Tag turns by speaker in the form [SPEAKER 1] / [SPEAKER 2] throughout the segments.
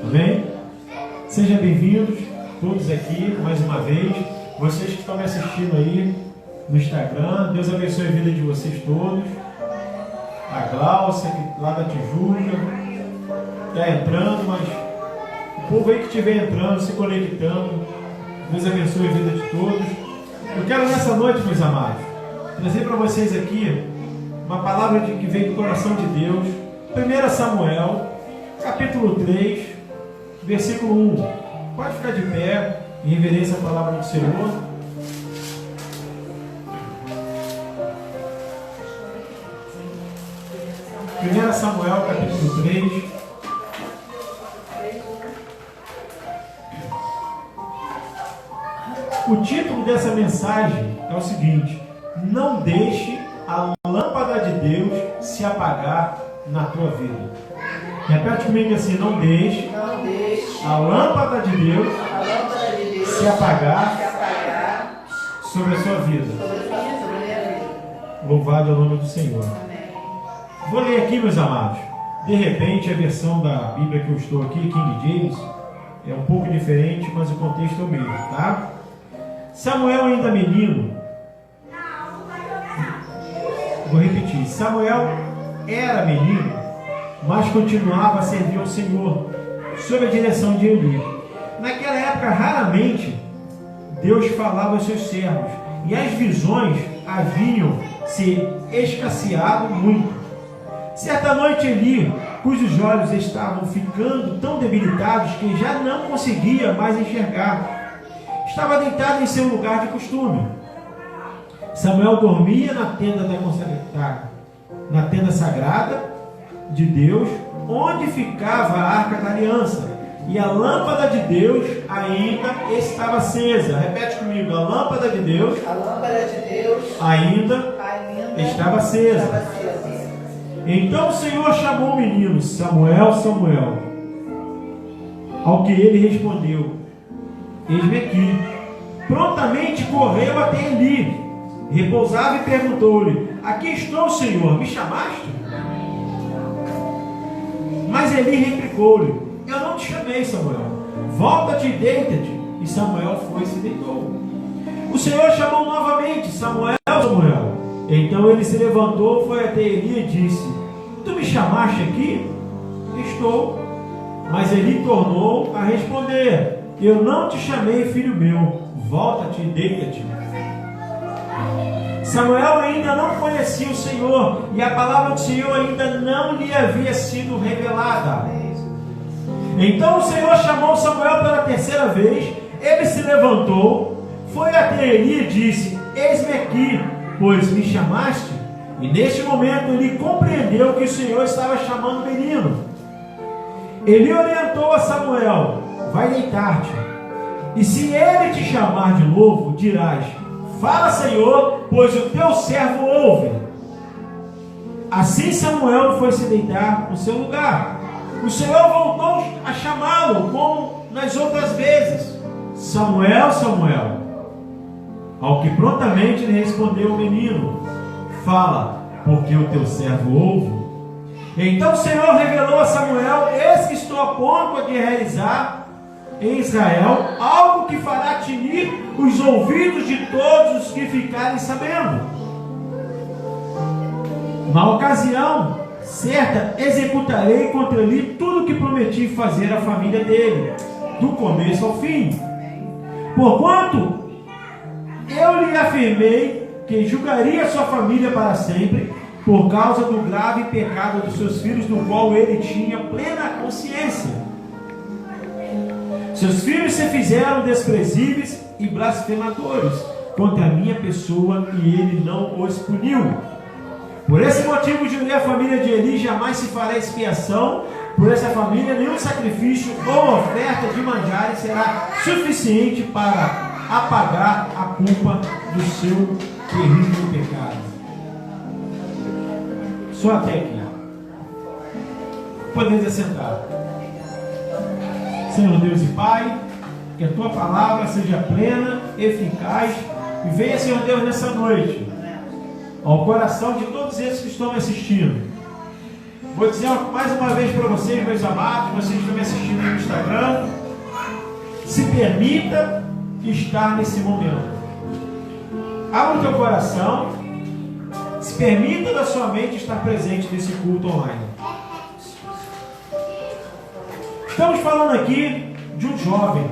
[SPEAKER 1] Amém? Sejam bem-vindos todos aqui, mais uma vez. Vocês que estão me assistindo aí no Instagram, Deus abençoe a vida de vocês todos. A Glaucia, lá da Tijuca, está entrando, mas o povo aí que estiver entrando, se conectando, Deus abençoe a vida de todos. Eu quero nessa noite, meus amados, trazer para vocês aqui uma palavra que vem do coração de Deus. 1 Samuel, capítulo 3, versículo 1. Pode ficar de pé, em reverência à palavra do Senhor. Primeira Samuel, capítulo 3. O título dessa mensagem é o seguinte: não deixe a lâmpada de Deus se apagar na tua vida. Repete comigo assim: não deixe a lâmpada de Deus se apagar sobre a sua vida. Louvado é o nome do Senhor. Vou ler aqui, meus amados. De repente, a versão da Bíblia que eu estou aqui, King James, é um pouco diferente, mas o contexto é o mesmo, tá? Samuel, ainda menino, vou repetir: Samuel era menino, mas continuava a servir ao Senhor, sob a direção de Eli. Naquela época, raramente Deus falava aos seus servos, e as visões haviam se escasseado muito. Certa noite, Eli, cujos olhos estavam ficando tão debilitados que já não conseguia mais enxergar, estava deitado em seu lugar de costume. Samuel dormia na tenda sagrada de Deus, onde ficava a arca da aliança, e a lâmpada de Deus ainda estava acesa. Repete comigo: a lâmpada de Deus ainda estava acesa. Então o Senhor chamou o menino: Samuel, Samuel. Ao que ele respondeu: eis-me aqui. Prontamente correu até Eli, repousava e perguntou-lhe: aqui estou, Senhor, me chamaste? Mas Eli replicou-lhe: eu não te chamei, Samuel. Volta-te e deita-te. E Samuel foi e se deitou. O Senhor chamou novamente: Samuel, Samuel. Então ele se levantou, foi até Eli e disse: tu me chamaste aqui? Estou. Mas Eli tornou a responder: eu não te chamei, filho meu. Volta-te e deita-te. Samuel ainda não conhecia o Senhor, e a palavra do Senhor ainda não lhe havia sido revelada. Então o Senhor chamou Samuel pela terceira vez. Ele se levantou, foi até Eli e disse: eis-me aqui, pois me chamaste? E neste momento ele compreendeu que o Senhor estava chamando o menino. Ele orientou a Samuel: vai deitar-te, e se ele te chamar de novo, dirás: fala, Senhor, pois o teu servo ouve. Assim Samuel foi se deitar no seu lugar. O Senhor voltou a chamá-lo como nas outras vezes: Samuel, Samuel. Ao que prontamente lhe respondeu o menino: fala, porque o teu servo ouve. Então o Senhor revelou a Samuel: eis que estou a ponto de realizar em Israel algo que fará tinir os ouvidos de todos os que ficarem sabendo. Na ocasião certa, executarei contra ele tudo o que prometi fazer à família dele, do começo ao fim. Porquanto eu lhe afirmei que julgaria sua família para sempre, por causa do grave pecado dos seus filhos, do qual ele tinha plena consciência. Seus filhos se fizeram desprezíveis e blasfemadores contra a minha pessoa, e ele não os puniu. Por esse motivo jurei a família de Eli: jamais se fará expiação por essa família, nenhum sacrifício ou oferta de manjares será suficiente para apagar a culpa do seu terrível pecado. Só até aqui. Podemos assentar. Senhor Deus e Pai, que a Tua palavra seja plena, eficaz, e venha, Senhor Deus, nessa noite ao coração de todos esses que estão me assistindo. Vou dizer mais uma vez para vocês, meus amados, vocês que estão me assistindo no Instagram, se permita estar nesse momento. Abra o teu coração, se permita da sua mente estar presente nesse culto online. Estamos falando aqui de um jovem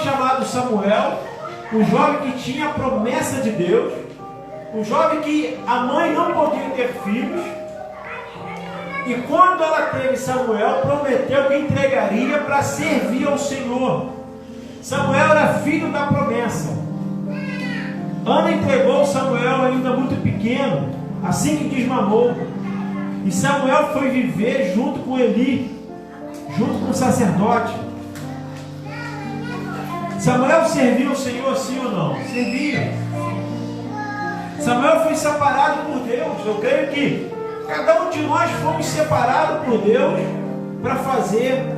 [SPEAKER 1] chamado Samuel, um jovem que tinha a promessa de Deus, um jovem que a mãe não podia ter filhos, e quando ela teve Samuel, prometeu que entregaria para servir ao Senhor. Samuel era filho da promessa. Ana entregou Samuel ainda muito pequeno, assim que desmamou, e Samuel foi viver junto com Eli, junto com o sacerdote. Samuel serviu o Senhor, sim ou não? Servia. Samuel foi separado por Deus. Eu creio que cada um de nós fomos separados por Deus para fazer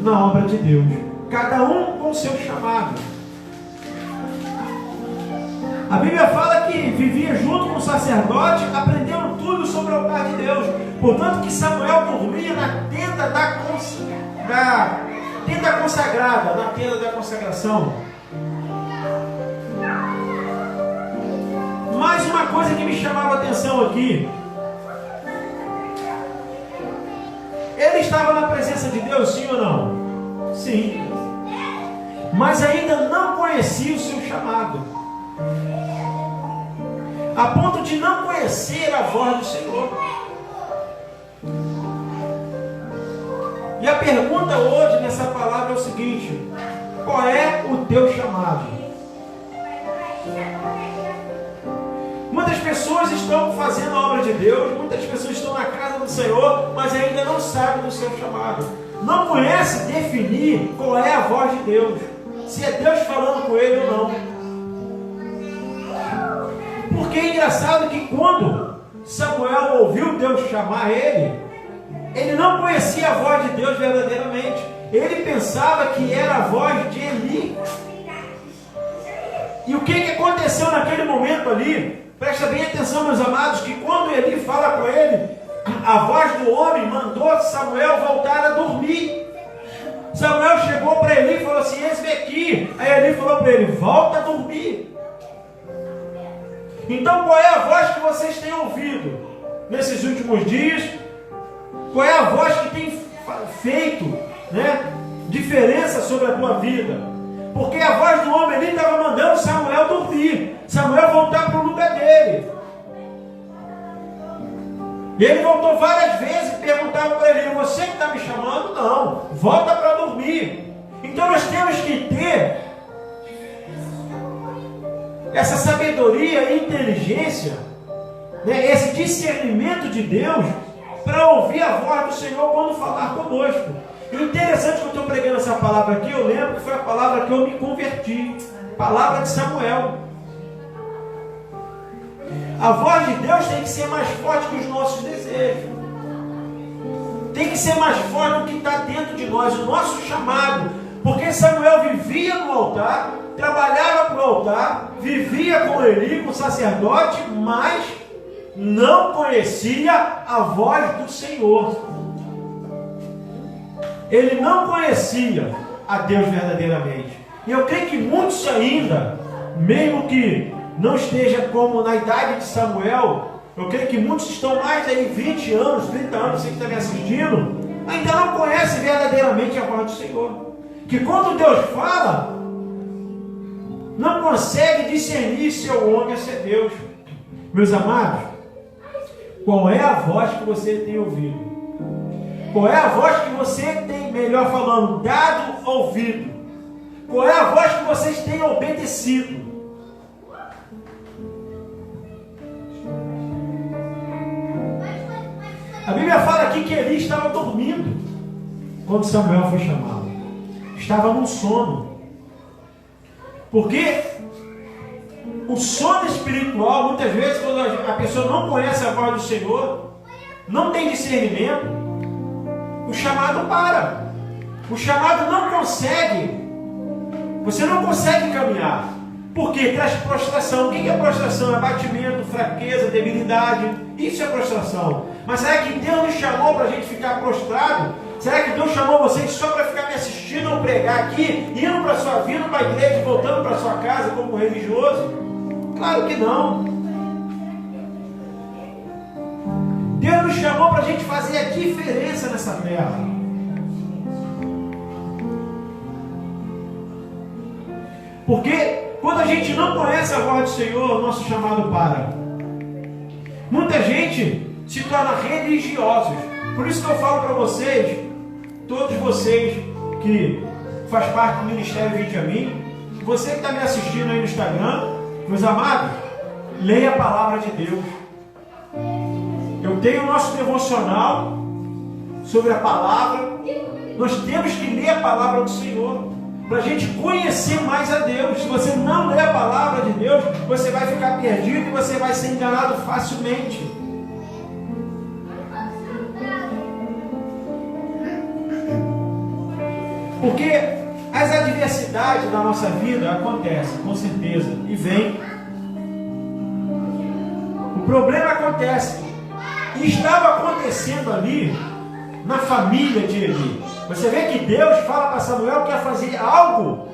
[SPEAKER 1] na obra de Deus. Cada um com o seu chamado. A Bíblia fala que vivia junto com o sacerdote, aprendendo tudo sobre o altar de Deus. Portanto, que Samuel dormia na tenda tenda consagrada, na tenda da consagração. Mais uma coisa que me chamava a atenção aqui. Ele estava na presença de Deus, sim ou não? Sim. Mas ainda não conhecia o seu chamado. A ponto de não conhecer a voz do Senhor. E a pergunta hoje nessa palavra é o seguinte: qual é o teu chamado? Muitas pessoas estão fazendo a obra de Deus, muitas pessoas estão na casa do Senhor, mas ainda não sabem do seu chamado. Não conhece definir qual é a voz de Deus, se é Deus falando com ele ou não. Porque é engraçado que quando Samuel ouviu Deus chamar ele não conhecia a voz de Deus verdadeiramente. Ele pensava que era a voz de Eli. E o que aconteceu naquele momento ali? Presta bem atenção, meus amados, que quando Eli fala com ele, a voz do homem mandou Samuel voltar a dormir. Samuel chegou para Eli e falou assim: eis-me aqui. Aí Eli falou para ele: volta a dormir. Então qual é a voz que vocês têm ouvido nesses últimos dias? Qual é a voz que tem feito diferença sobre a tua vida? Porque a voz do homem ali estava mandando Samuel dormir, Samuel voltar para o lugar dele. E ele voltou várias vezes e perguntava para ele: você que está me chamando? Não, volta para dormir. Então nós temos que ter essa sabedoria e inteligência, esse discernimento de Deus, para ouvir a voz do Senhor quando falar conosco. E interessante que eu estou pregando essa palavra aqui, eu lembro que foi a palavra que eu me converti, palavra de Samuel. A voz de Deus tem que ser mais forte que os nossos desejos, tem que ser mais forte do que está dentro de nós, o nosso chamado. Porque Samuel vivia no altar, trabalhava para o altar, vivia com Eli, com o sacerdote, mas não conhecia a voz do Senhor. Ele não conhecia a Deus verdadeiramente. E eu creio que muitos ainda, mesmo que não esteja como na idade de Samuel, eu creio que muitos estão mais aí 20 anos, 30 anos, você que está me assistindo, ainda não conhece verdadeiramente a voz do Senhor. Que quando Deus fala, não consegue discernir se é o homem ou se é Deus. Meus amados, qual é a voz que você tem ouvido? Qual é a voz que você tem, melhor falando, dado ouvido? Qual é a voz que vocês têm obedecido? A Bíblia fala aqui que Eli estava dormindo quando Samuel foi chamado. Estava num sono. Porque o sono espiritual, muitas vezes, quando a pessoa não conhece a voz do Senhor, não tem discernimento, o chamado para. O chamado não consegue. Você não consegue caminhar. Porque traz prostração. O que é prostração? É abatimento, fraqueza, debilidade. Isso é prostração. Mas será que Deus nos chamou para a gente ficar prostrado? Será que Deus chamou vocês só para ficar me assistindo ou pregar aqui, indo para a sua vida, para a igreja, voltando para a sua casa como religioso? Claro que não. Deus nos chamou para a gente fazer a diferença nessa terra. Porque quando a gente não conhece a voz do Senhor, o nosso chamado para. Muita gente se torna religiosos. Por isso que eu falo para vocês, todos vocês que faz parte do Ministério Vinde a Mim, você que está me assistindo aí no Instagram, meus amados, leia a palavra de Deus. Eu tenho o nosso devocional sobre a palavra. Nós temos que ler a palavra do Senhor para a gente conhecer mais a Deus. Se você não ler a palavra de Deus, você vai ficar perdido e você vai ser enganado facilmente. Porque as adversidades da nossa vida acontecem, com certeza, e vem. O problema acontece. E estava acontecendo ali na família de Eli. Você vê que Deus fala para Samuel que ia fazer algo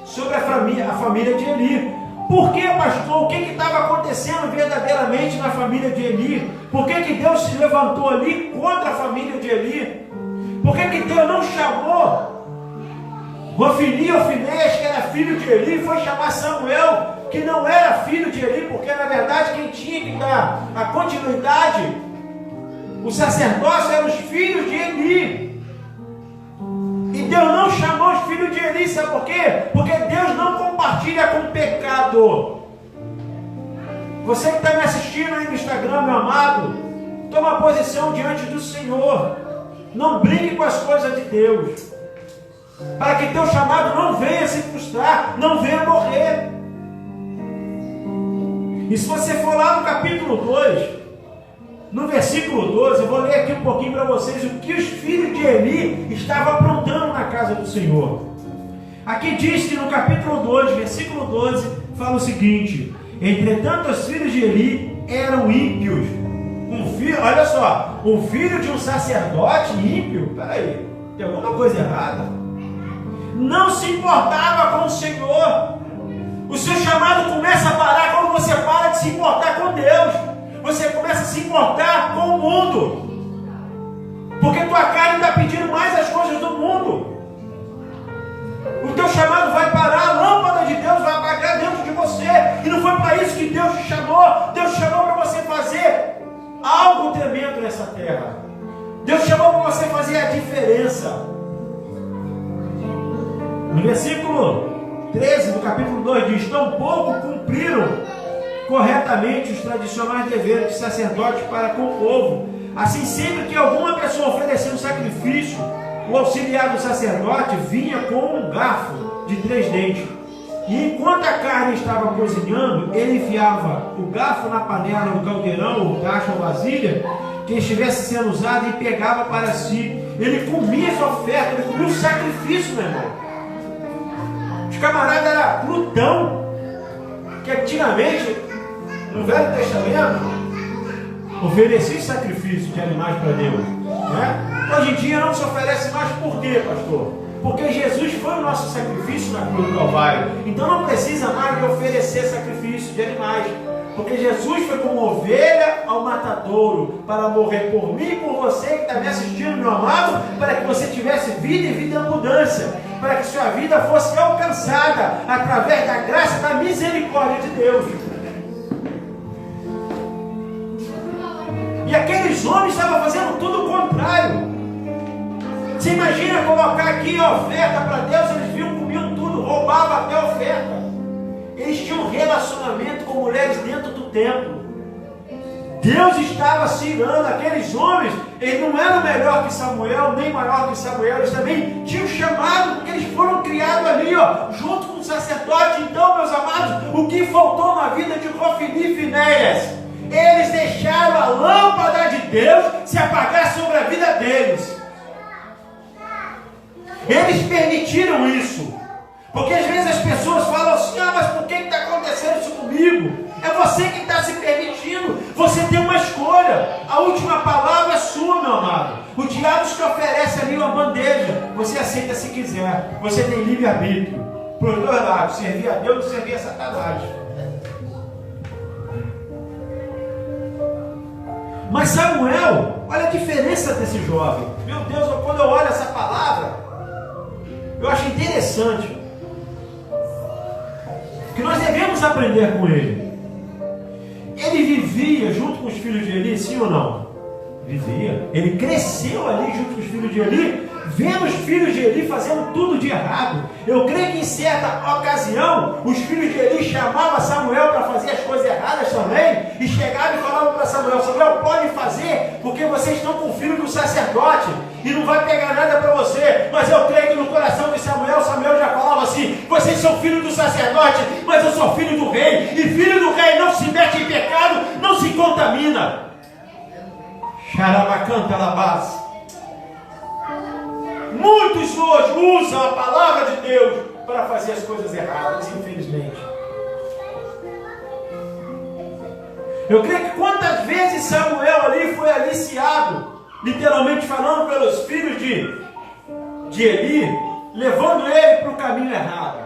[SPEAKER 1] sobre a família de Eli. Por que, pastor? O que estava acontecendo verdadeiramente na família de Eli? Por que Deus se levantou ali contra a família de Eli? Por que Deus não chamou Ofni ou Finéias, que era filho de Eli, foi chamar Samuel, que não era filho de Eli, porque na verdade quem tinha que dar a continuidade, o sacerdócio, eram os filhos de Eli. E Deus não chamou os filhos de Eli, sabe por quê? Porque Deus não compartilha com o pecado. Você que está me assistindo aí no Instagram, meu amado, toma posição diante do Senhor. Não brinque com as coisas de Deus, para que teu chamado não venha se frustrar, não venha morrer. E se você for lá no capítulo 2, no versículo 12, eu vou ler aqui um pouquinho para vocês o que os filhos de Eli estavam aprontando na casa do Senhor. Aqui diz que no capítulo 2, versículo 12, fala o seguinte: entretanto os filhos de Eli eram ímpios. Olha só, um filho de um sacerdote ímpio, peraí, tem alguma coisa errada. Não se importava com o Senhor. O seu chamado começa a parar quando você para de se importar com Deus. Você começa a se importar com o mundo, porque tua carne está pedindo mais as coisas do mundo. O teu chamado vai parar, a lâmpada de Deus vai apagar dentro de você. E não foi para isso que Deus te chamou. Deus te chamou para você fazer algo tremendo nessa terra. Deus te chamou para você fazer a diferença. No versículo 13 do capítulo 2 diz: tampouco cumpriram corretamente os tradicionais deveres de sacerdote para com o povo. Assim, sempre que alguma pessoa oferecia um sacrifício, o auxiliar do sacerdote vinha com um garfo de 3 dentes. E enquanto a carne estava cozinhando, ele enfiava o garfo na panela, no caldeirão, ou tacho ou vasilha que estivesse sendo usada, e pegava para si. Ele comia essa oferta, ele comia o sacrifício, meu irmão. Os camaradas eram glutão, que antigamente, no Velho Testamento, oferecia sacrifício de animais para Deus, né? Hoje em dia não se oferece mais. Por quê, pastor? Porque Jesus foi o nosso sacrifício na cruz do Calvário. Então não precisa mais de oferecer sacrifício de animais, porque Jesus foi como ovelha ao matadouro para morrer por mim e por você que está me assistindo, meu amado, para que você tivesse vida e vida em abundância, para que sua vida fosse alcançada através da graça e da misericórdia de Deus. E aqueles homens estavam fazendo tudo o contrário. Você imagina colocar aqui a oferta para Deus, eles viam, comiam tudo, roubavam até a oferta. Eles tinham um relacionamento com mulheres dentro do templo. Deus estava se irando. Aqueles homens, eles não eram melhor que Samuel, nem maior que Samuel. Eles também tinham chamado, porque eles foram criados ali, junto com o sacerdote. Então, meus amados, o que faltou na vida de Ofni e Finéias? Eles deixaram a lâmpada de Deus se apagar sobre a vida deles. Eles permitiram isso. Porque às vezes as pessoas falam assim: ah, mas por que está acontecendo isso comigo? É você que está se permitindo. Você tem uma escolha. A última palavra é sua, meu amado. O diabo te oferece ali uma bandeja. Você aceita se quiser. Você tem livre-arbítrio. Para os dois lados, servir a Deus e servir a Satanás. Mas Samuel, olha a diferença desse jovem. Meu Deus, quando eu olho essa palavra, eu acho interessante que nós devemos aprender com ele. Ele vivia junto com os filhos de Eli, sim ou não? Vivia. Ele cresceu ali junto com os filhos de Eli, vendo os filhos de Eli fazendo tudo de errado. Eu creio que em certa ocasião, os filhos de Eli chamavam Samuel para fazer as coisas erradas também, e chegavam e falavam para Samuel: Samuel, pode fazer, porque vocês estão com o filho do sacerdote, e não vai pegar nada para você. Mas eu creio que no coração de Samuel já falava assim: vocês são filho do sacerdote, mas eu sou filho do rei, e filho do rei não se mete em pecado, não se contamina. Xarabacanta labás. Muitos hoje usam a palavra de Deus para fazer as coisas erradas, infelizmente. Eu creio que quantas vezes Samuel ali foi aliciado, literalmente falando, pelos filhos de Eli, levando ele para o caminho errado.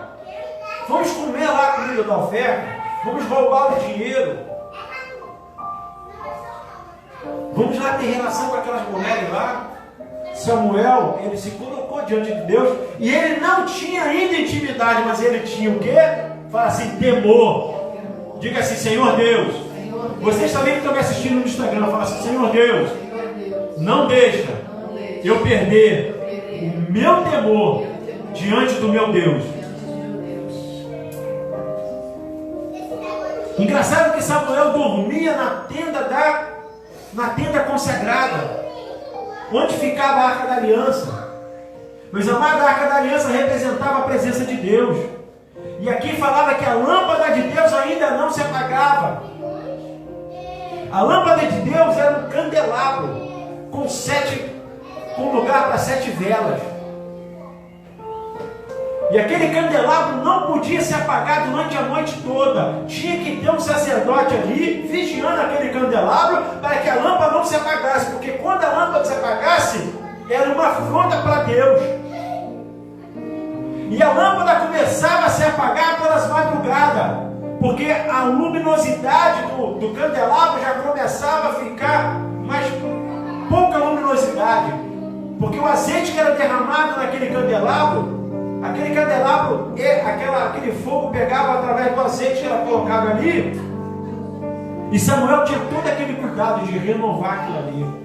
[SPEAKER 1] Vamos comer lá a comida da oferta, vamos roubar o dinheiro, vamos lá ter relação com aquelas mulheres lá. Samuel, ele se colocou diante de Deus, e ele não tinha ainda intimidade, mas ele tinha o quê? Fala assim: temor. Diga assim: Senhor Deus. Vocês também que estão me assistindo no Instagram, fala assim: Senhor Deus, não deixa eu perder o meu temor diante do meu Deus. Engraçado que Samuel dormia na tenda consagrada, onde ficava a Arca da Aliança. Meus amados, a Arca da Aliança representava a presença de Deus. E aqui falava que a lâmpada de Deus ainda não se apagava. A lâmpada de Deus era um candelabro com lugar para 7 velas. E aquele candelabro não podia se apagar durante a noite toda. Tinha que ter um sacerdote ali vigiando aquele candelabro para que a lâmpada não se apagasse. Porque quando a lâmpada se apagasse, era uma afronta para Deus. E a lâmpada começava a se apagar pelas madrugadas, porque a luminosidade do candelabro já começava a ficar mais pouca luminosidade. Porque o azeite que era derramado naquele candelabro, aquele fogo pegava através do azeite que era colocado ali. E Samuel tinha todo aquele cuidado de renovar aquilo ali.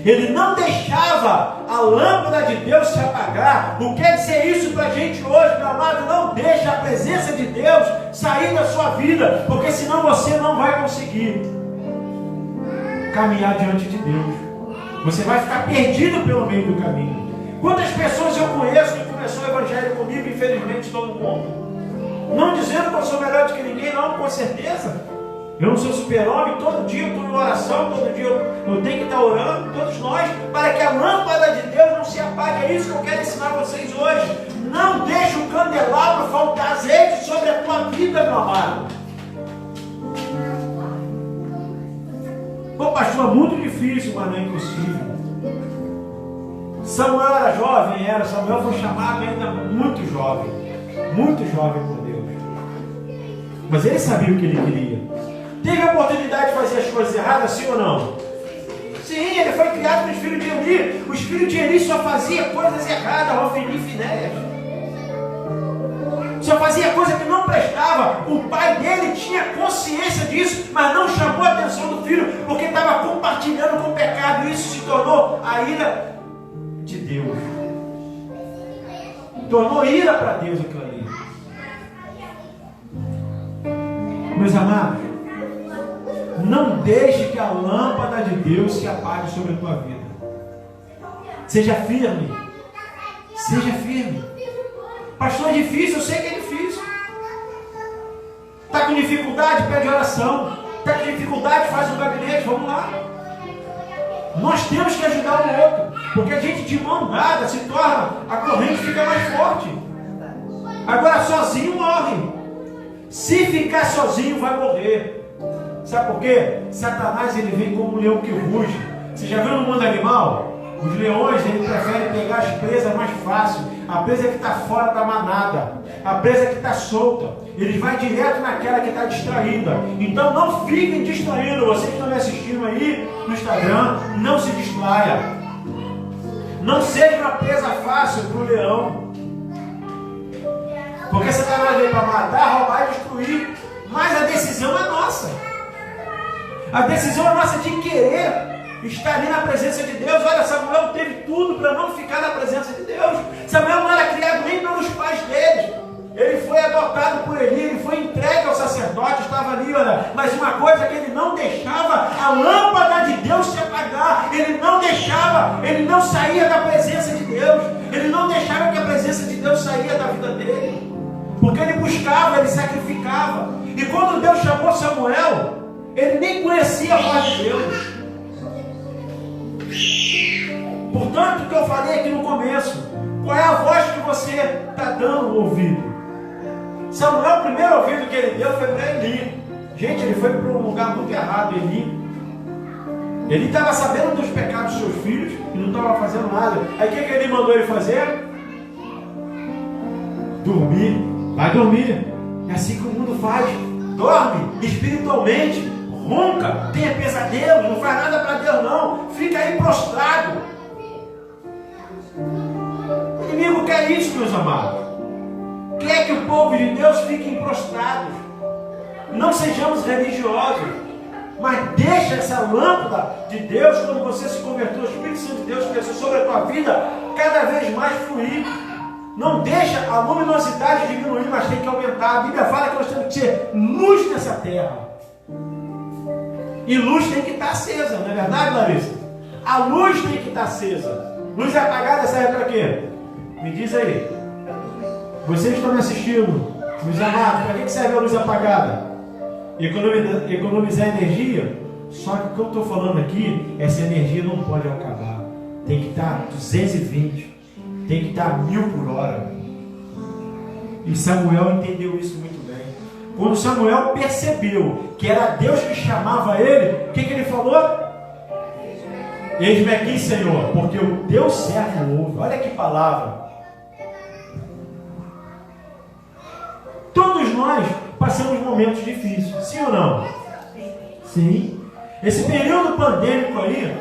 [SPEAKER 1] Ele não deixava a lâmpada de Deus se apagar. O que quer dizer isso para a gente hoje, meu amado? Não deixe a presença de Deus sair da sua vida, porque senão você não vai conseguir caminhar diante de Deus. Você vai ficar perdido pelo meio do caminho. Quantas pessoas eu conheço que começou o evangelho comigo, infelizmente todo mundo. Não dizendo que eu sou melhor do que ninguém, não, com certeza. Eu não sou super-homem, todo dia eu estou em oração, todo dia eu tenho que estar orando, todos nós, para que a lâmpada de Deus não se apague. É isso que eu quero ensinar a vocês hoje. Não deixe o candelabro faltar azeite sobre a tua vida, meu amado. Pô, pastor, é muito difícil, mas não é impossível. Samuel era jovem, Samuel foi chamado ainda muito jovem por Deus. Mas ele sabia o que ele queria. Teve a oportunidade de fazer as coisas erradas, sim ou não? Sim, ele foi criado com os filhos de Eli. Os filhos de Eli só faziam coisas erradas, Ofni e Finéias. Só fazia coisa que não prestava. O pai dele tinha consciência disso, mas não chamou a atenção do filho, porque estava compartilhando com o pecado. E isso se tornou a ira de Deus. Tornou ira para Deus aquilo ali. Meus amados, não deixe que a lâmpada de Deus se apague sobre a tua vida. Seja firme. Seja firme. Pastor, é difícil, eu sei que é difícil. Está com dificuldade, pede oração. Está com dificuldade, faz um gabinete, vamos lá. Nós temos que ajudar o outro, porque a gente de mão dada se torna, a corrente fica mais forte. Agora sozinho morre. Se ficar sozinho vai morrer. Sabe por quê? Satanás ele vem como um leão que ruge. Você já viu no mundo animal? Os leões eles preferem pegar as presas mais fácil. A presa que está fora da manada. A presa que está solta. Eles vão direto naquela que está distraída. Então não fiquem distraindo. Vocês que estão me assistindo aí no Instagram, não se distraia. Não seja uma presa fácil para o leão. Porque Satanás veio para matar, roubar e destruir. Mas a decisão é nossa. A decisão é nossa de querer estar ali na presença de Deus. Olha, Samuel teve tudo para não ficar na presença de Deus. Samuel não era criado nem pelos pais dele. Ele foi adotado por Eli, ele foi entregue ao sacerdote, estava ali, olha. Mas uma coisa que ele não deixava a lâmpada de Deus se apagar. Ele não deixava, ele não saía da presença de Deus. Ele não deixava que a presença de Deus saía da vida dele. Porque ele buscava, ele sacrificava. E quando Deus chamou Samuel, ele nem conhecia a voz de Deus. Portanto, o que eu falei aqui no começo, qual é a voz que você está dando ouvido? Samuel, o primeiro ouvido que ele deu foi para Eli. Gente, ele foi para um lugar muito errado, Eli estava sabendo dos pecados dos seus filhos e não estava fazendo nada. Aí o que ele mandou ele fazer? Dormir. Vai dormir. É assim que o mundo faz. Dorme espiritualmente, ronca, tenha pesadelo, não faz nada para Deus não. Fica aí prostrado. O inimigo quer isso, meus amados. Quer que o povo de Deus fiquem prostrados. Não sejamos religiosos, mas deixa essa lâmpada de Deus, quando você se converteu, o Espírito Santo de Deus que desceu sobre a tua vida, cada vez mais fluir. Não deixa a luminosidade diminuir, mas tem que aumentar. A Bíblia fala que nós temos que ter luz nessa terra. E luz tem que estar acesa, não é verdade, Larissa? A luz tem que estar acesa. Luz apagada serve para quê? Me diz aí. Vocês estão me assistindo, meus amados, para que serve a luz apagada? Economizar energia? Só que o que eu estou falando aqui, essa energia não pode acabar. Tem que estar 220. Tem que estar 1000 por hora. E Samuel entendeu isso muito bem. Quando Samuel percebeu que era Deus que chamava ele, o que ele falou? Eis-me aqui, Senhor, porque o teu servo ouve. Olha que palavra. Todos nós passamos momentos difíceis, sim ou não? Sim. Esse período pandêmico aí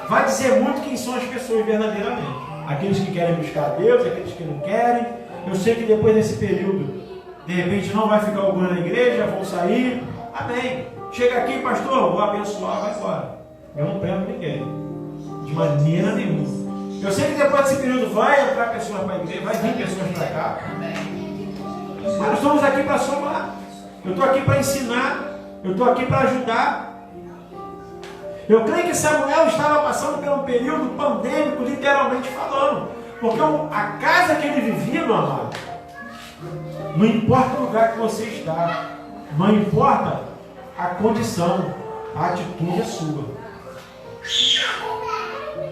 [SPEAKER 1] vai dizer muito quem são as pessoas verdadeiramente. Aqueles que querem buscar Deus, aqueles que não querem. Eu sei que depois desse período, de repente não vai ficar algum na igreja, vão sair. Amém. Chega aqui, pastor, vou abençoar, vai embora. Eu não prego ninguém. De maneira nenhuma. Eu sei que depois desse período vai entrar pessoas para a igreja, vai vir pessoas para cá. Mas nós estamos aqui para somar. Eu estou aqui para ensinar. Eu estou aqui para ajudar. Eu creio que Samuel estava passando por um período pandêmico, literalmente falando. Porque a casa que ele vivia, meu amado, não importa o lugar que você está, não importa a condição, a atitude é sua.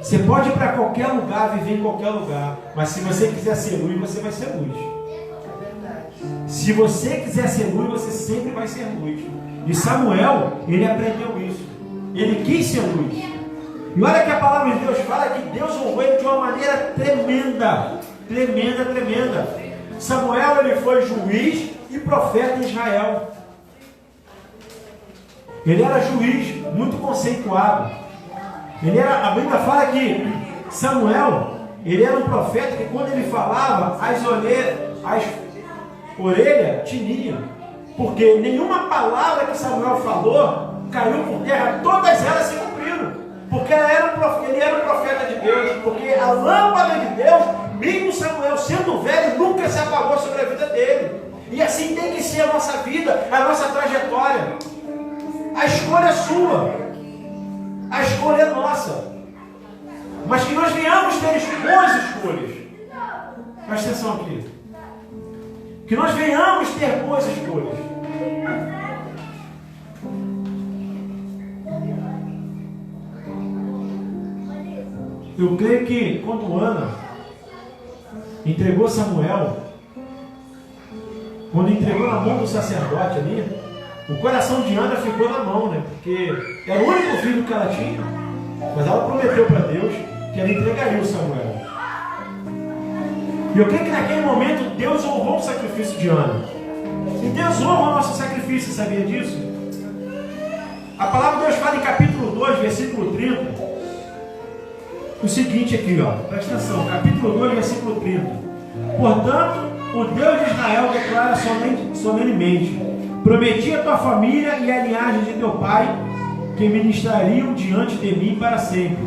[SPEAKER 1] Você pode ir para qualquer lugar, viver em qualquer lugar, mas se você quiser ser luz, você vai ser luz. Se você quiser ser luz, você sempre vai ser luz. E Samuel, ele aprendeu isso. Ele quis ser luz. E olha que a palavra de Deus fala que Deus honrou ele de uma maneira tremenda. Tremenda, tremenda. Samuel, ele foi juiz e profeta em Israel. Ele era juiz, muito conceituado. A Bíblia fala que Samuel, ele era um profeta que quando ele falava, as orelhas tiniam. Porque nenhuma palavra que Samuel falou caiu por terra, todas elas se cumpriram. Porque ele era um profeta de Deus. Porque a lâmpada de Deus, mesmo Samuel sendo velho, nunca se apagou sobre a vida dele. E assim tem que ser a nossa vida, a nossa trajetória. A escolha é sua. A escolha é nossa. Mas que nós venhamos ter boas escolhas. Presta atenção aqui. Que nós venhamos ter boas escolhas. Eu creio que quando Ana entregou Samuel, quando entregou na mão do sacerdote ali, o coração de Ana ficou na mão, né? Porque era o único filho que ela tinha, mas ela prometeu para Deus que ela entregaria o Samuel. E eu creio que naquele momento Deus honrou o sacrifício de Ana. E Deus honra o nosso sacrifício, sabia disso? A palavra de Deus fala em capítulo 2, versículo 30, o seguinte aqui, ó, presta atenção, capítulo 2, versículo 30. Portanto, o Deus de Israel declara solenemente: prometi a tua família e a linhagem de teu pai que ministrariam diante de mim para sempre.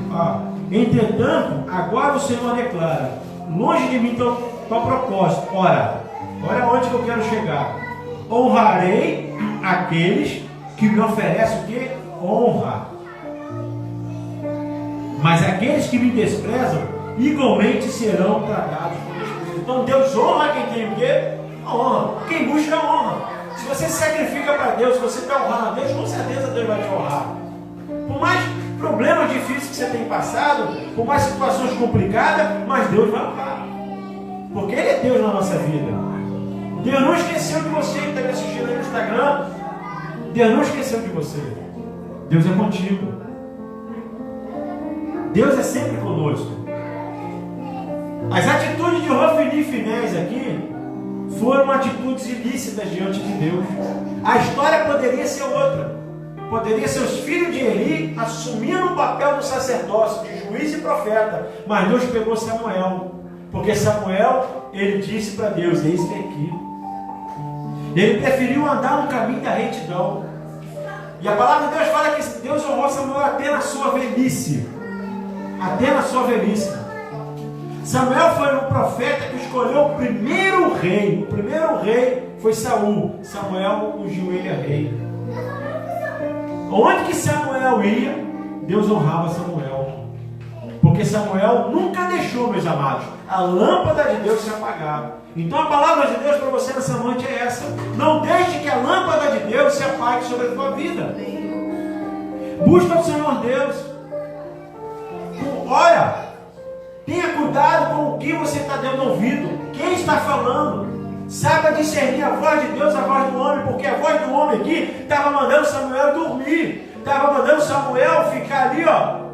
[SPEAKER 1] Entretanto, agora o Senhor declara: longe de mim teu propósito. Ora onde que eu quero chegar? Honrarei aqueles que me oferecem o que? Honra. Mas aqueles que me desprezam, igualmente serão tratados com desprezo. Então Deus honra quem tem o quê? Honra. Quem busca honra. Se você se sacrifica para Deus, se você está honrando a Deus, com certeza Deus vai te honrar. Por mais problemas difíceis que você tem passado, por mais situações complicadas, mas Deus vai honrar. Porque Ele é Deus na nossa vida. Deus não esqueceu de você que está me assistindo aí no Instagram. Deus não esqueceu de você. Deus é contigo. Deus é sempre conosco. As atitudes de Hofni e Finés aqui foram atitudes ilícitas diante de Deus. A história poderia ser outra. Poderia ser os filhos de Eli assumindo o papel do sacerdócio, de juiz e profeta. Mas Deus pegou Samuel. Porque Samuel, ele disse para Deus: eis-me aqui. Ele preferiu andar no caminho da retidão. E a palavra de Deus fala que Deus honrou Samuel até na sua velhice. Até na sua velhice. Samuel foi um profeta que escolheu o primeiro rei. O primeiro rei foi Saul. Samuel ungiu ele a rei. Onde que Samuel ia, Deus honrava Samuel. Porque Samuel nunca deixou, meus amados, a lâmpada de Deus se apagar. Então a palavra de Deus para você nessa noite é essa: não deixe que a lâmpada de Deus se apague sobre a tua vida. Busca o Senhor Deus. Olha, tenha cuidado com o que você está dando ouvido. Quem está falando? Saiba discernir a voz de Deus, a voz do homem. Porque a voz do homem aqui estava mandando Samuel dormir. Estava mandando Samuel ficar ali, ó,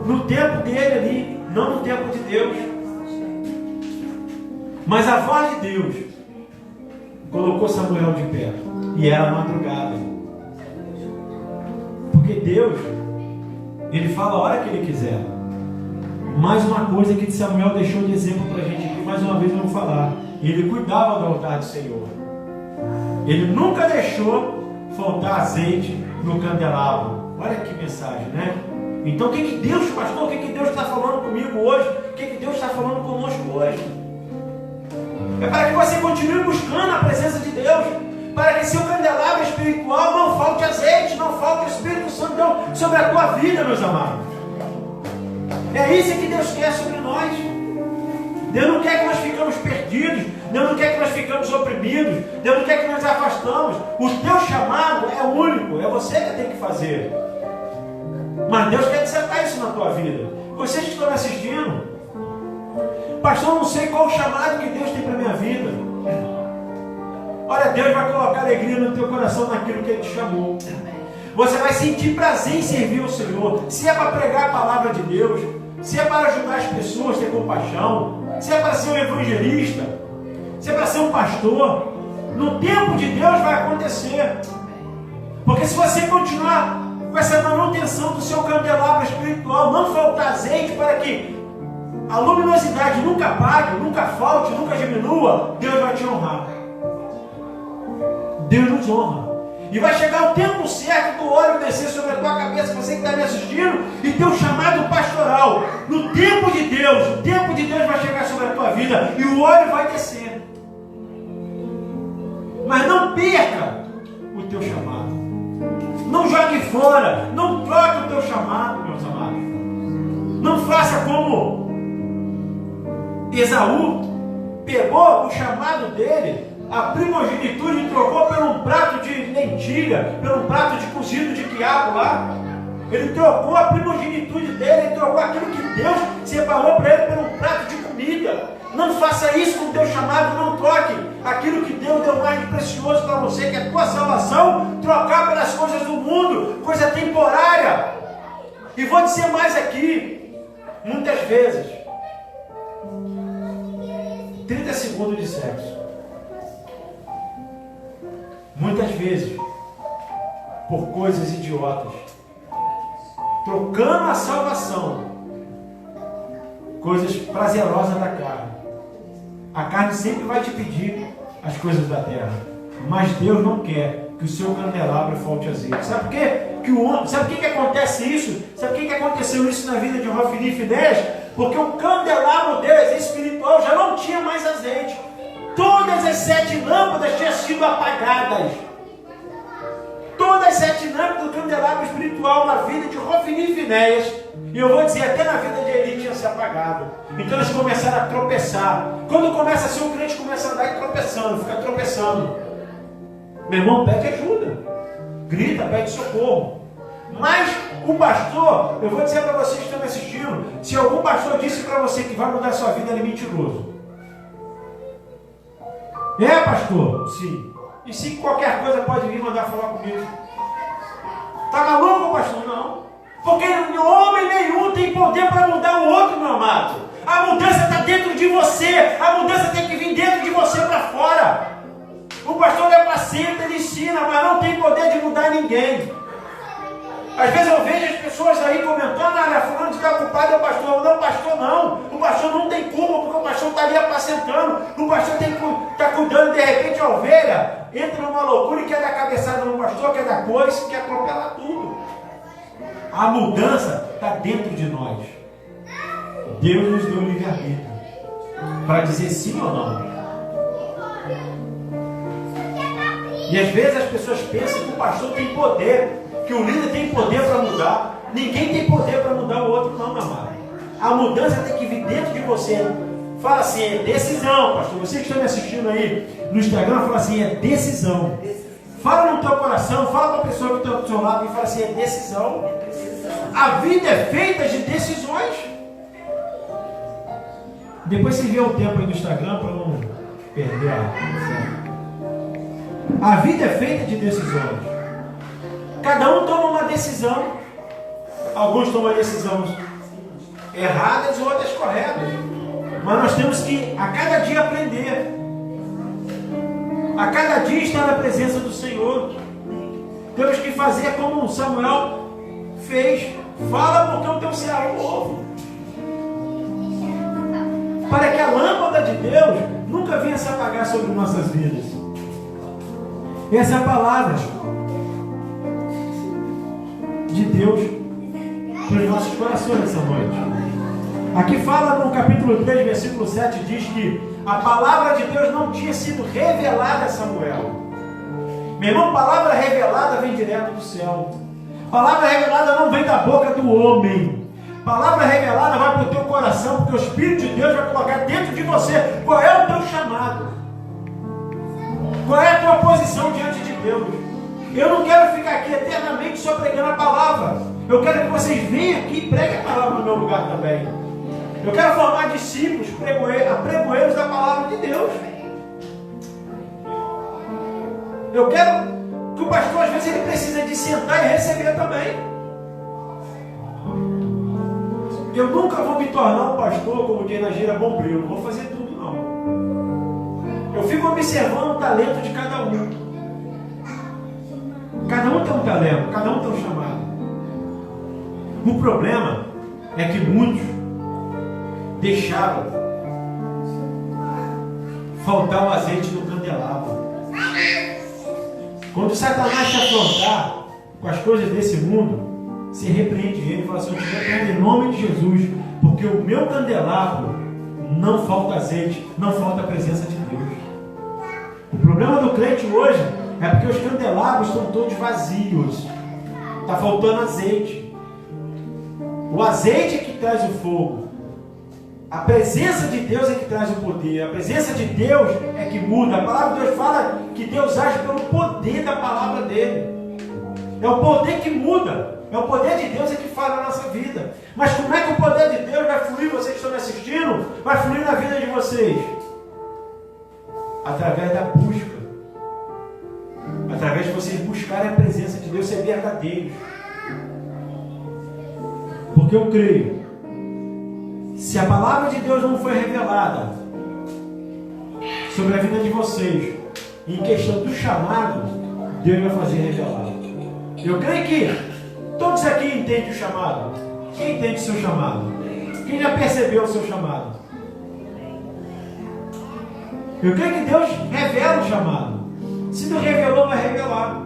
[SPEAKER 1] no tempo dele ali, não no tempo de Deus. Mas a voz de Deus colocou Samuel de pé. E era madrugada. Porque Deus, Ele fala a hora que Ele quiser. Mais uma coisa que Samuel deixou de exemplo para a gente aqui, mais uma vez eu vou falar: ele cuidava do altar do Senhor. Ele nunca deixou faltar azeite no candelabro. Olha que mensagem, né? Então o que Deus, pastor, o que Deus está falando comigo hoje? O que Deus está falando conosco hoje? É para que você continue buscando a presença de Deus, para que seu candelabro espiritual não falte azeite, não falte o Espírito Santo sobre a tua vida, meus amados. É isso que Deus quer sobre nós. Deus não quer que nós ficamos perdidos. Deus não quer que nós ficamos oprimidos. Deus não quer que nós afastamos. O teu chamado é único. É você que tem que fazer. Mas Deus quer desatar isso na tua vida. Vocês que estão me assistindo: pastor, não sei qual o chamado que Deus tem para a minha vida. Olha, Deus vai colocar alegria no teu coração naquilo que Ele te chamou. Você vai sentir prazer em servir ao Senhor. Se é para pregar a palavra de Deus, se é para ajudar as pessoas, ter compaixão, se é para ser um evangelista, se é para ser um pastor, no tempo de Deus vai acontecer. Porque se você continuar com essa manutenção do seu candelabro espiritual, não faltar azeite para que a luminosidade nunca apague, nunca falte, nunca diminua, Deus vai te honrar. Deus nos honra. E vai chegar o tempo certo do óleo descer sobre a tua cabeça, você que está me assistindo, e teu chamado pastoral. No tempo de Deus, o tempo de Deus vai chegar sobre a tua vida e o óleo vai descer. Mas não perca o teu chamado. Não jogue fora. Não troque o teu chamado, meus amados. Não faça como Esaú pegou o chamado dele, a primogenitura, e trocou por um prato de lentilha, por um prato de cozido de quiabo lá. Ele trocou a primogenitura dele, ele trocou aquilo que Deus separou para ele por um prato de comida. Não Não faça isso com o teu chamado, não troque aquilo que Deus deu mais de precioso para você, que é a tua salvação, trocar pelas coisas do mundo, coisa temporária. E vou dizer mais aqui, muitas vezes, 30 segundos de sexo. Muitas vezes, por coisas idiotas, trocando a salvação, coisas prazerosas da carne. A carne sempre vai te pedir as coisas da terra, mas Deus não quer que o seu candelabro falte azeite. Sabe por quê? Sabe por que acontece isso? Sabe por que aconteceu isso na vida de Hofni e Finéias? Porque o candelabro deles espiritual já não tinha mais azeite. Todas as 7 lâmpadas tinham sido apagadas. Todas as 7 lâmpadas do candelabro espiritual na vida de Hofni e Finéias, e eu vou dizer, até na vida de Eli tinha se apagado. Então eles começaram a tropeçar. Quando começa a ser um crente, começa a andar e tropeçando, fica tropeçando. Meu irmão, pede ajuda, grita, pede socorro. Mas o pastor, eu vou dizer para vocês que estão me assistindo, se algum pastor disse para você que vai mudar a sua vida, ele é mentiroso. É, pastor? Sim. E se qualquer coisa pode vir mandar falar comigo? Tá maluco, pastor? Não. Porque homem nenhum tem poder para mudar o outro, meu amado. A mudança está dentro de você. A mudança tem que vir dentro de você para fora. O pastor é paciente, ele ensina, mas não tem poder de mudar ninguém. Às vezes eu vejo as pessoas aí comentando, fulano de está culpado é o pastor. Não, pastor não. O pastor não tem culpa, porque o pastor está ali apacentando. O pastor está cuidando, de repente a ovelha entra numa loucura e quer dar cabeçada no pastor, quer dar coice, quer atropelar tudo. A mudança está dentro de nós. Deus nos deu livre-arbítrio para dizer sim ou não. E às vezes as pessoas pensam que o pastor tem poder, que o líder tem poder para mudar. Ninguém tem poder para mudar o outro, não, meu amado. A mudança tem que vir dentro de você. Fala assim, é decisão, pastor. Você que está me assistindo aí no Instagram, fala assim, é decisão. Fala no teu coração, fala para a pessoa que está do seu lado e fala assim, é decisão. A vida é feita de decisões. Depois você vê o tempo aí no Instagram para não perder a vida é feita de decisões. Cada um toma uma decisão. Alguns tomam decisões erradas e outras corretas. Mas nós temos que a cada dia aprender. A cada dia estar na presença do Senhor. Temos que fazer como Samuel fez. Fala porque o teu servo ouve. Para que a lâmpada de Deus nunca venha se apagar sobre nossas vidas. Essa é a palavra de Deus para os nossos corações nessa noite. Aqui fala no capítulo 3, versículo 7, diz que a palavra de Deus não tinha sido revelada a Samuel. Meu irmão, palavra revelada vem direto do céu. Palavra revelada não vem da boca do homem. Palavra revelada vai para o teu coração, porque o Espírito de Deus vai colocar dentro de você qual é o teu chamado. Qual é a tua posição diante de Deus? Eu não quero ficar aqui eternamente só pregando a palavra. Eu quero que vocês venham aqui e preguem a palavra no meu lugar também. Eu quero formar discípulos, pregoeiros da palavra de Deus. Eu quero que o pastor, às vezes, ele precisa de sentar e receber também. Eu nunca vou me tornar um pastor, como diz na gíria, bombril. Não vou fazer tudo, não. Eu fico observando o talento de cada um. Cada um tem um talento, cada um tem um chamado. O problema é que muitos deixaram faltar o azeite no candelabro. Quando Satanás te afrontar com as coisas desse mundo, você repreende ele e fala assim, eu te repreendo em nome de Jesus, porque o meu candelabro não falta azeite, não falta a presença de Deus. O problema do crente hoje é porque os candelabros estão todos vazios. Está faltando azeite. O azeite é que traz o fogo. A presença de Deus é que traz o poder. A presença de Deus é que muda. A palavra de Deus fala que Deus age pelo poder da palavra dele. É o poder que muda. É o poder de Deus é que fala na nossa vida. Mas como é que o poder de Deus vai fluir? Vocês que estão me assistindo, vai fluir na vida de vocês? Através da busca. Através de vocês buscarem a presença de Deus, ser verdadeiros. Porque eu creio, se a palavra de Deus não foi revelada sobre a vida de vocês, em questão do chamado, Deus vai fazer revelar. Eu creio que todos aqui entendem o chamado. Quem entende o seu chamado? Quem já percebeu o seu chamado? Eu creio que Deus revela o chamado. Se não revelou, vai revelar.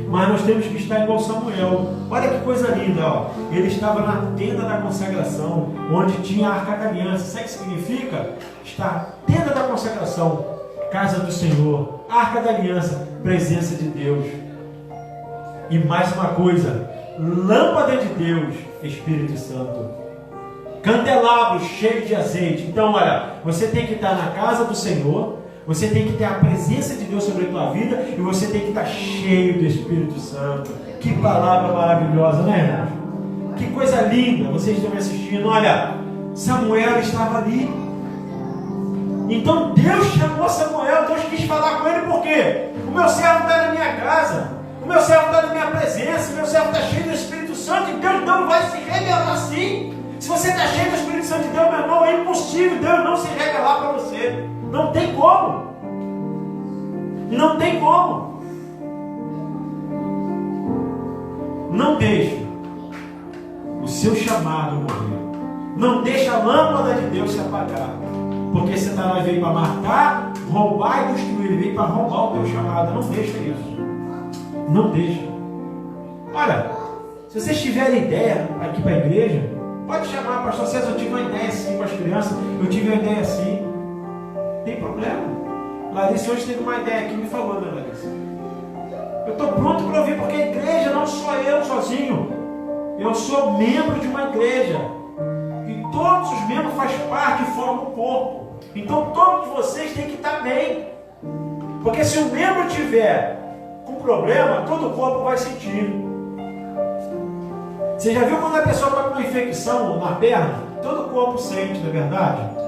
[SPEAKER 1] Mas nós temos que estar igual Samuel. Olha que coisa linda, ó. Ele estava na tenda da consagração, onde tinha a Arca da Aliança. Sabe o que significa? Está na tenda da consagração, casa do Senhor, Arca da Aliança, presença de Deus. E mais uma coisa, lâmpada de Deus, Espírito Santo, candelabro cheio de azeite. Então olha, você tem que estar na casa do Senhor, você tem que ter a presença de Deus sobre a tua vida, e você tem que estar cheio do Espírito Santo. Que palavra maravilhosa, né, irmãos? Que coisa linda. Vocês estão me assistindo. Olha, Samuel estava ali. Então Deus chamou Samuel. Deus quis falar com ele. Por quê? O meu servo está na minha casa, o meu servo está na minha presença, o meu servo está cheio do Espírito Santo, e Deus não vai se revelar assim. Se você está cheio do Espírito Santo de Deus, meu irmão, é impossível Deus não se revelar para você. Não tem como. Não tem como. Não deixe o seu chamado morrer. Não deixe a lâmpada de Deus se apagar. Porque Satanás veio para matar, roubar e destruir. Ele veio para roubar o teu chamado. Não deixe isso. Não deixa. Olha, se vocês tiverem ideia aqui para a igreja, pode chamar, pastor César, eu tive uma ideia assim com as crianças, eu tive uma ideia assim. Tem problema. Larissa hoje teve uma ideia aqui, me falou, né, Larissa? Eu estou pronto para ouvir, porque a igreja não sou eu sozinho. Eu sou membro de uma igreja. E todos os membros fazem parte e formam o corpo. Então todos vocês têm que estar bem. Porque se o membro tiver com problema, todo o corpo vai sentir. Você já viu quando a pessoa está com uma infecção na perna? Todo o corpo sente, não é verdade?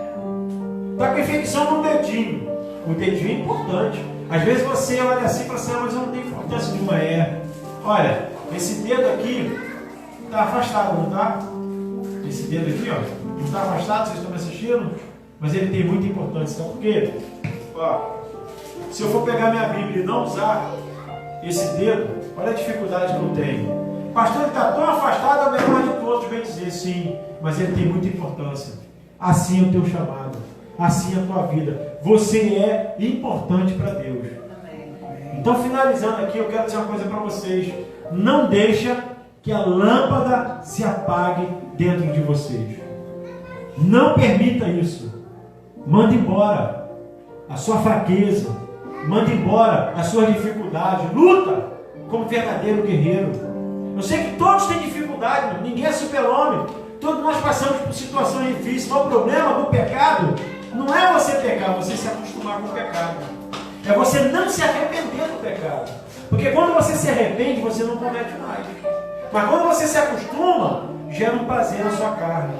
[SPEAKER 1] Está com infecção no dedinho. O dedinho é importante. Às vezes você olha assim e fala assim, mas eu não tenho importância nenhuma. Olha, esse dedo aqui está afastado, não está? Esse dedo aqui, ó, não está afastado, vocês estão me assistindo? Mas ele tem muita importância. Sabe por quê? Ó, se eu for pegar minha Bíblia e não usar esse dedo, olha a dificuldade que eu tenho. Pastor, ele está tão afastado, é o menor de todos, vem dizer sim, mas ele tem muita importância. Assim é o teu chamado, assim é a tua vida. Você é importante para Deus. Então, finalizando aqui, eu quero dizer uma coisa para vocês. Não deixa que a lâmpada se apague dentro de vocês. Não permita isso. Manda embora a sua fraqueza. Manda embora as suas dificuldades. Luta como verdadeiro guerreiro. Eu sei que todos têm dificuldade, ninguém é super-homem. Todos nós passamos por situações difíceis. Mas o problema do pecado não é você pecar, você se acostumar com o pecado. É você não se arrepender do pecado. Porque quando você se arrepende, você não comete mais. Mas quando você se acostuma, gera um prazer na sua carne.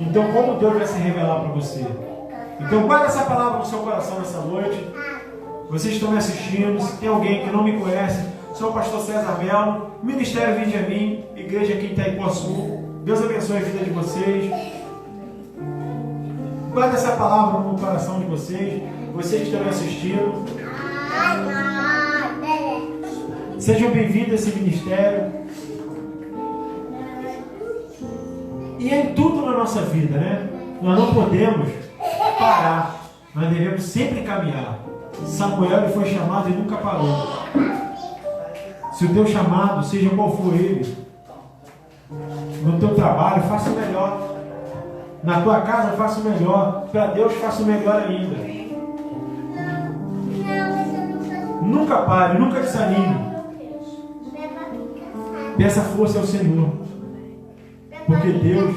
[SPEAKER 1] Então, como Deus vai se revelar para você? Então, guarda essa palavra no seu coração nessa noite. Vocês estão me assistindo. Se tem alguém que não me conhece, sou o pastor César Melo, Ministério Vinde a Mim, Igreja aqui em Itaipuaçu. Deus abençoe a vida de vocês. Guarda essa palavra no coração de vocês. Vocês que estão me assistindo. Sejam bem-vindos a esse ministério. E é em tudo na nossa vida, né? Nós não podemos parar. Nós devemos sempre caminhar. Samuel foi chamado e nunca parou. Se o teu chamado, seja qual for ele, no teu trabalho, faça o melhor. Na tua casa, faça o melhor. Para Deus, faça o melhor ainda. Nunca pare, nunca desanime. Peça força ao Senhor. Porque Deus,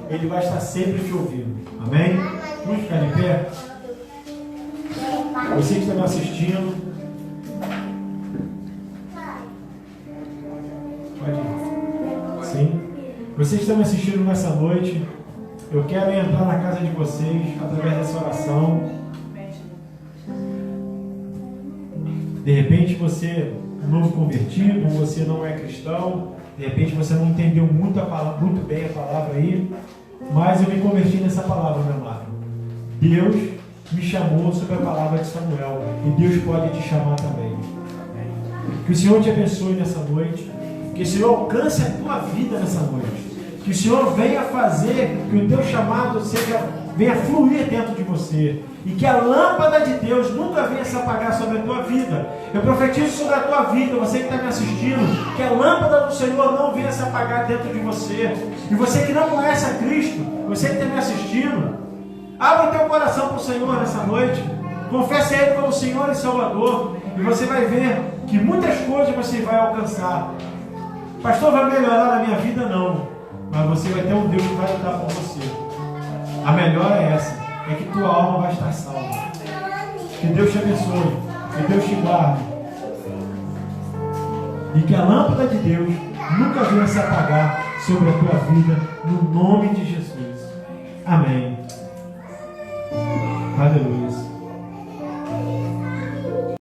[SPEAKER 1] Ele vai estar sempre te ouvindo. Amém? Vamos ficar de pé? Você que está me assistindo, pode ir. Sim. Você que está me assistindo nessa noite, Eu quero entrar na casa de vocês através dessa oração. De repente você é novo convertido, ou você não é cristão, de repente você não entendeu muito bem a palavra aí, mas eu me converti nessa palavra, meu amado. Deus me chamou sobre a palavra de Samuel, e Deus pode te chamar também. Que o Senhor te abençoe nessa noite, que o Senhor alcance a tua vida nessa noite, que o Senhor venha fazer que o teu chamado venha fluir dentro de você, e que a lâmpada de Deus nunca venha se apagar sobre a tua vida. Eu profetizo sobre a tua vida, você que está me assistindo, que a lâmpada do Senhor não venha se apagar dentro de você. E você que não conhece a Cristo, você que está me assistindo, abra o teu coração para o Senhor nessa noite, confesse a Ele como Senhor e Salvador, e você vai ver que muitas coisas você vai alcançar. Pastor, vai melhorar na minha vida? Não, mas você vai ter um Deus que vai lutar por você. A melhor é essa, é que tua alma vai estar salva. Que Deus te abençoe, que Deus te guarde, e que a lâmpada de Deus nunca venha se apagar sobre a tua vida, no nome de Jesus. Amém. Aleluia.